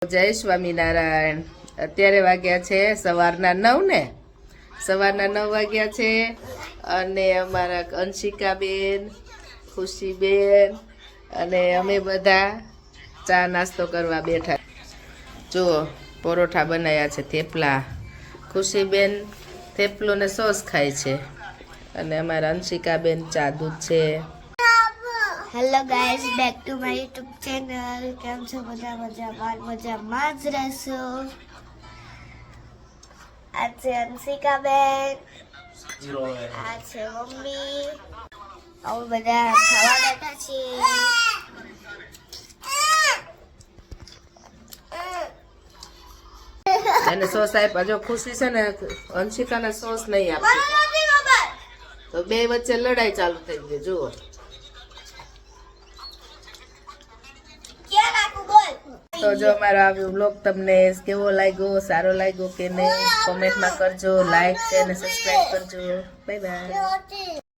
જય સ્વામિનારાયણ। અત્યારે વાગ્યા છે સવારના 9 ને, સવારના 9 વાગ્યા છે અને અમારા અંશિકાબેન, ખુશીબેન અને અમે બધા ચા નાસ્તો કરવા બેઠા। જુઓ પરોઠા બનાવ્યા છે, થેપલા। ખુશીબેન થેપલો ને સોસ ખાય છે અને અમારા અંશિકાબેન ચા દૂધ છે। Hello guys, back to my YouTube channel. કેમ છો બધા? મજામાં જ રહેશો। આ છે અંશિકાબેન, આ છે મમ્મી, અમે બધા ખાવા બેઠા છીએ। અને સોસ આપ્યા। જો ખુશી છે ને અંશિકાને સોસ નહીં આપતી, તો બે વચ્ચે લડાઈ ચાલુ થઈ ગઈ। જુઓ તો જો અમારો આ વ્લોગ તમને કેવો લાગ્યો, સારો લાગ્યો કે નહીં, કોમેન્ટમાં કરજો, લાઈક અને સબસ્ક્રાઇબ કરજો। Bye bye.